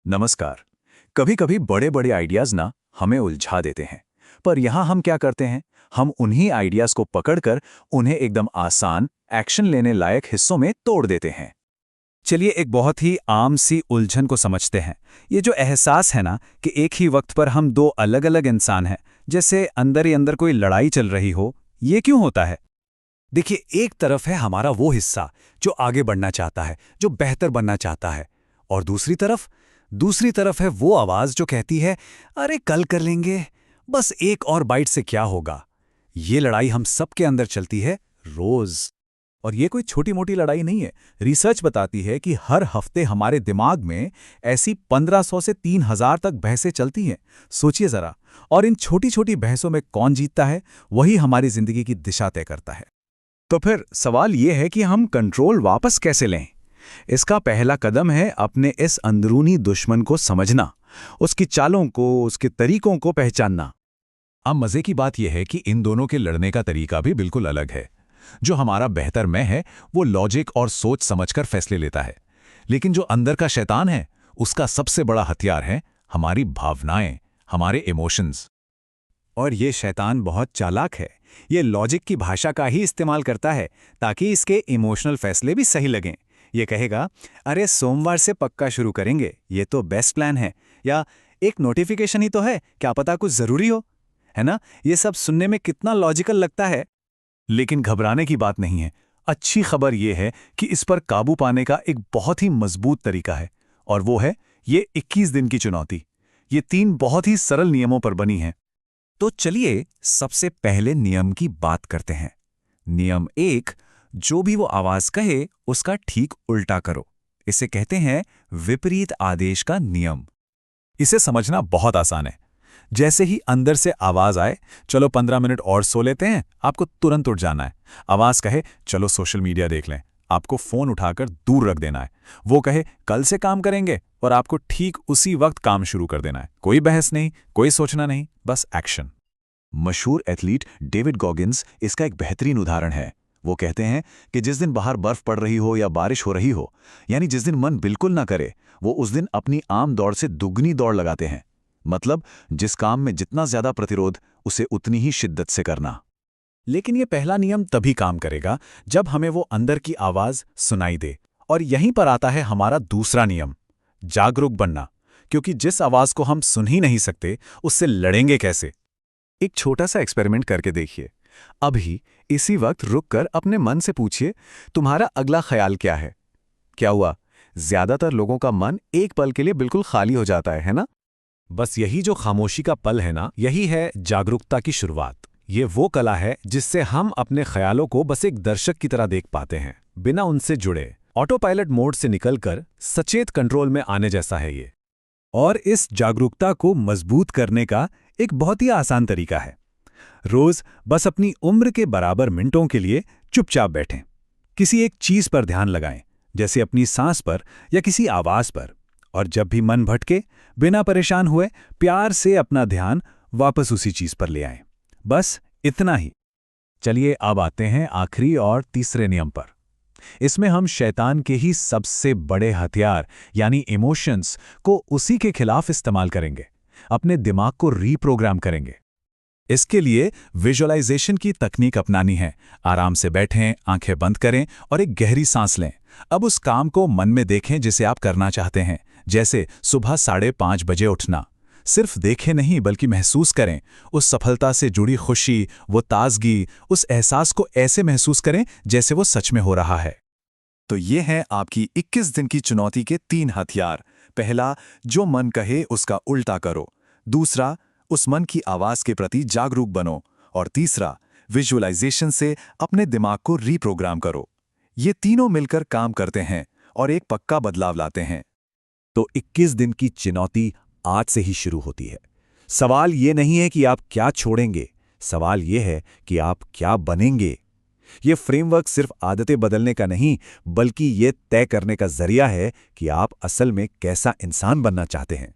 नमस्कार। कभी कभी बड़े बड़े आइडियाज ना हमें उलझा देते हैं। पर यहाँ हम क्या करते हैं, हम उन्हीं आइडियाज को पकड़कर उन्हें एकदम आसान, एक्शन लेने लायक हिस्सों में तोड़ देते हैं। चलिए एक बहुत ही आम सी उलझन को समझते हैं। ये जो एहसास है ना कि एक ही वक्त पर हम दो अलग अलग इंसान हैं, जैसे अंदर ही अंदर कोई लड़ाई चल रही हो, ये क्यों होता है? देखिए, एक तरफ है हमारा वो हिस्सा जो आगे बढ़ना चाहता है, जो बेहतर बनना चाहता है, और दूसरी तरफ है वो आवाज जो कहती है, अरे कल कर लेंगे, बस एक और बाइट से क्या होगा। ये लड़ाई हम सबके अंदर चलती है रोज। और ये कोई छोटी मोटी लड़ाई नहीं है। रिसर्च बताती है कि हर हफ्ते हमारे दिमाग में ऐसी 1500 से 3000 तक बहसें चलती हैं। सोचिए जरा। और इन छोटी छोटी बहसों में कौन जीतता है, वही हमारी जिंदगी की दिशा तय करता है। तो फिर सवाल ये है कि हम कंट्रोल वापस कैसे लें? इसका पहला कदम है अपने इस अंदरूनी दुश्मन को समझना, उसकी चालों को, उसके तरीकों को पहचानना। अब मजे की बात यह है कि इन दोनों के लड़ने का तरीका भी बिल्कुल अलग है। जो हमारा बेहतर मैं है, वो लॉजिक और सोच समझकर फैसले लेता है। लेकिन जो अंदर का शैतान है, उसका सबसे बड़ा हथियार है हमारी भावनाएं, हमारे इमोशंस। और ये शैतान बहुत चालाक है। ये लॉजिक की भाषा का ही इस्तेमाल करता है ताकि इसके इमोशनल फैसले भी सही लगें। ये कहेगा, अरे सोमवार से पक्का शुरू करेंगे, ये तो बेस्ट प्लान है। या एक नोटिफिकेशन ही तो है, क्या पता कुछ जरूरी हो। है ना? ये सब सुनने में कितना लॉजिकल लगता है। लेकिन घबराने की बात नहीं है। अच्छी खबर यह है कि इस पर काबू पाने का एक बहुत ही मजबूत तरीका है, और वो है ये 21 दिन की चुनौती। ये 3 बहुत ही सरल नियमों पर बनी है। तो चलिए सबसे पहले नियम की बात करते हैं। नियम 1, जो भी वो आवाज कहे उसका ठीक उल्टा करो। इसे कहते हैं विपरीत आदेश का नियम। इसे समझना बहुत आसान है। जैसे ही अंदर से आवाज आए, चलो 15 मिनट और सो लेते हैं, आपको तुरंत उठ जाना है। आवाज कहे, चलो सोशल मीडिया देख लें, आपको फोन उठाकर दूर रख देना है। वो कहे, कल से काम करेंगे, और आपको ठीक उसी वक्त काम शुरू कर देना है। कोई बहस नहीं, कोई सोचना नहीं, बस एक्शन। मशहूर एथलीट डेविड गॉगिन्स इसका एक बेहतरीन उदाहरण है। वो कहते हैं कि जिस दिन बाहर बर्फ पड़ रही हो या बारिश हो रही हो, यानी जिस दिन मन बिल्कुल ना करे, वो उस दिन अपनी आम दौड़ से दुगनी दौड़ लगाते हैं। मतलब जिस काम में जितना ज्यादा प्रतिरोध, उसे उतनी ही शिद्दत से करना। लेकिन ये पहला नियम तभी काम करेगा जब हमें वो अंदर की आवाज सुनाई दे। और यहीं पर आता है हमारा दूसरा नियम, जागरूक बनना। क्योंकि जिस आवाज को हम सुन ही नहीं सकते, उससे लड़ेंगे कैसे? एक छोटा सा एक्सपेरिमेंट करके देखिए। अभी इसी वक्त रुककर अपने मन से पूछिए, तुम्हारा अगला ख्याल क्या है? क्या हुआ? ज्यादातर लोगों का मन एक पल के लिए बिल्कुल खाली हो जाता है ना? बस यही जो खामोशी का पल है ना, यही है जागरूकता की शुरुआत। ये वो कला है जिससे हम अपने ख्यालों को बस एक दर्शक की तरह देख पाते हैं, बिना उनसे जुड़े। ऑटो पायलट मोड से निकलकर सचेत कंट्रोल में आने जैसा है ये। और इस जागरूकता को मजबूत करने का एक बहुत ही आसान तरीका है। रोज बस अपनी उम्र के बराबर मिनटों के लिए चुपचाप बैठें। किसी एक चीज पर ध्यान लगाएं, जैसे अपनी सांस पर या किसी आवाज पर। और जब भी मन भटके, बिना परेशान हुए प्यार से अपना ध्यान वापस उसी चीज पर ले आएं। बस इतना ही। चलिए अब आते हैं आखिरी और तीसरे नियम पर। इसमें हम शैतान के ही सबसे बड़े हथियार यानी इमोशंस को उसी के खिलाफ इस्तेमाल करेंगे। अपने दिमाग को रीप्रोग्राम करेंगे। इसके लिए विजुअलाइजेशन की तकनीक अपनानी है। आराम से बैठें, आंखें बंद करें और एक गहरी सांस लें। अब उस काम को मन में देखें जिसे आप करना चाहते हैं, जैसे सुबह 5:30 बजे उठना। सिर्फ देखें नहीं, बल्कि महसूस करें। उस सफलता से जुड़ी खुशी, वो ताजगी, उस एहसास को ऐसे महसूस करें जैसे वो सच में हो रहा है। तो ये हैं आपकी 21 दिन की चुनौती के 3 हथियार। पहला, जो मन कहे उसका उल्टा करो। दूसरा, उस मन की आवाज के प्रति जागरूक बनो। और तीसरा, विजुअलाइजेशन से अपने दिमाग को रीप्रोग्राम करो। ये तीनों मिलकर काम करते हैं और एक पक्का बदलाव लाते हैं। तो 21 दिन की चुनौती आज से ही शुरू होती है। सवाल ये नहीं है कि आप क्या छोड़ेंगे, सवाल ये है कि आप क्या बनेंगे। ये फ्रेमवर्क सिर्फ आदतें बदलने का नहीं, बल्कि ये तय करने का जरिया है कि आप असल में कैसा इंसान बनना चाहते हैं।